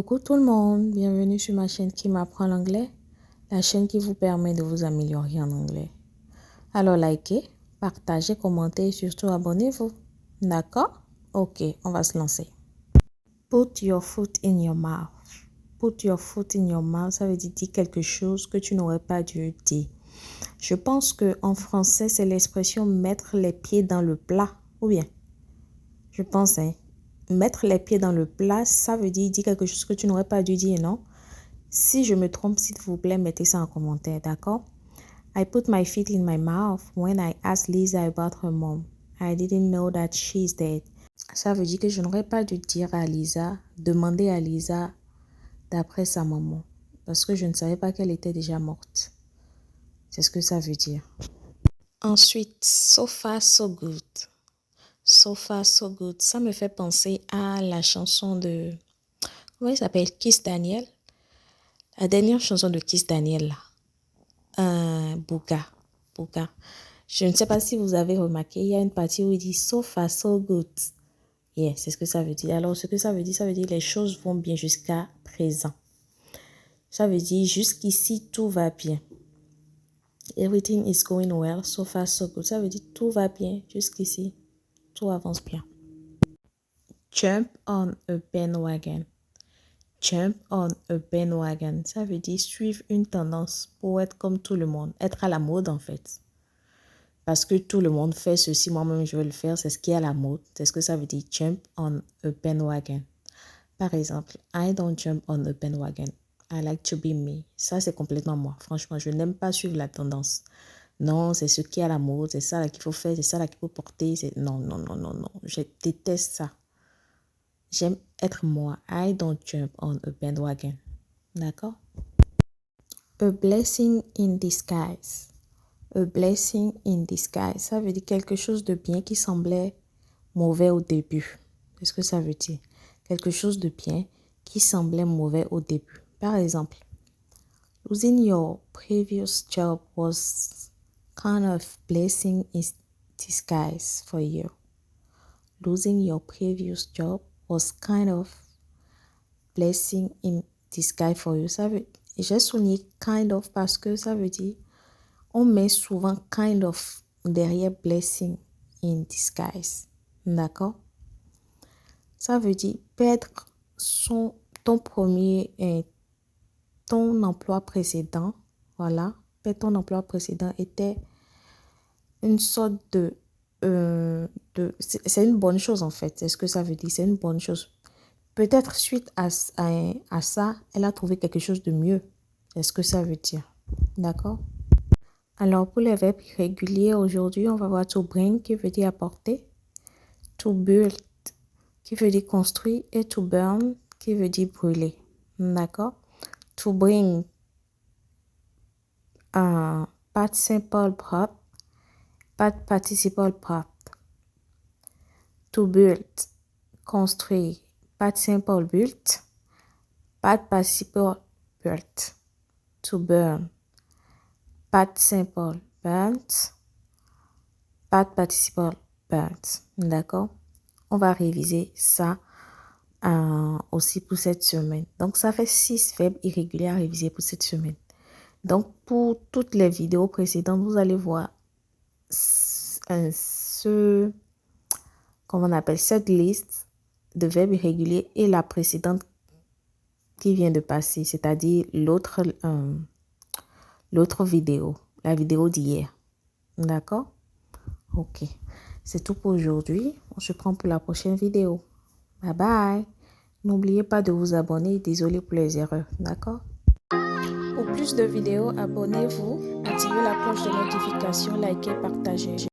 Coucou tout le monde, bienvenue sur ma chaîne qui m'apprend l'anglais, la chaîne qui vous permet de vous améliorer en anglais. Alors likez, partagez, commentez et surtout abonnez-vous. D'accord? Ok, on va se lancer. Put your foot in your mouth. Put your foot in your mouth, ça veut dire quelque chose que tu n'aurais pas dû dire. Je pense qu'en français, c'est l'expression mettre les pieds dans le plat. Ou bien, je pense, mettre les pieds dans le plat, ça veut dire quelque chose que tu n'aurais pas dû dire, non? Si je me trompe, s'il vous plaît, mettez ça en commentaire, d'accord? I put my feet in my mouth when I asked Lisa about her mom. I didn't know that she's dead. Ça veut dire que je n'aurais pas dû dire à Lisa, demander à Lisa d'après sa maman. Parce que je ne savais pas qu'elle était déjà morte. C'est ce que ça veut dire. Ensuite, so far so good. So far so good. Ça me fait penser à la chanson de... Comment il s'appelle? Kiss Daniel. La dernière chanson de Kiss Daniel, là. Bouga. Je ne sais pas si vous avez remarqué, il y a une partie où il dit so far so good. Yeah, c'est ce que ça veut dire. Alors, ce que ça veut dire les choses vont bien jusqu'à présent. Ça veut dire jusqu'ici, tout va bien. Everything is going well, so far so good. Ça veut dire tout va bien jusqu'ici, tout avance bien. Jump on a bandwagon. Jump on a bandwagon. Ça veut dire suivre une tendance pour être comme tout le monde. Être à la mode en fait. Parce que tout le monde fait ceci, moi-même je veux le faire. C'est ce qui est à la mode. C'est ce que ça veut dire jump on a bandwagon. Par exemple, I don't jump on a bandwagon. I like to be me. Ça c'est complètement moi. Franchement, je n'aime pas suivre la tendance. Non, c'est ce qui est à la mode. C'est ça là qu'il faut faire. C'est ça là qu'il faut porter. Non. Je déteste ça. J'aime être moi. I don't jump on a bandwagon. D'accord? A blessing in disguise. A blessing in disguise. Ça veut dire quelque chose de bien qui semblait mauvais au début. C'est ce que ça veut dire. Quelque chose de bien qui semblait mauvais au début. Par exemple, losing your previous job was kind of blessing in disguise for you. Losing your previous job was kind of blessing in disguise for you. Ça veut, j'ai souligné kind of parce que ça veut dire on met souvent kind of derrière blessing in disguise. D'accord? Ça veut dire perdre ton emploi précédent. Voilà. Perdre ton emploi précédent était une sorte c'est une bonne chose en fait. C'est ce que ça veut dire. C'est une bonne chose. Peut-être suite à ça, elle a trouvé quelque chose de mieux. C'est ce que ça veut dire. D'accord? Alors, pour les verbes irréguliers, aujourd'hui, on va voir to bring, qui veut dire apporter, to build, qui veut dire construire, et to burn, qui veut dire brûler. D'accord? To bring, pas de simple propre, pas de participle propre. To build, construire, pas de simple build, pas de participle built. To burn, pas de simple burnt, pas de participle burnt. D'accord? On va réviser ça aussi pour cette semaine. Donc, ça fait 6 verbes irréguliers à réviser pour cette semaine. Donc, pour toutes les vidéos précédentes, vous allez voir comment on appelle cette liste de verbes irréguliers et la précédente qui vient de passer, c'est-à-dire l'autre vidéo, la vidéo d'hier. D'accord? Ok. C'est tout pour aujourd'hui. On se prend pour la prochaine vidéo. Bye bye. N'oubliez pas de vous abonner. Désolé pour les erreurs. D'accord? Pour plus de vidéos, abonnez-vous, activez la cloche de notification, likez, partagez.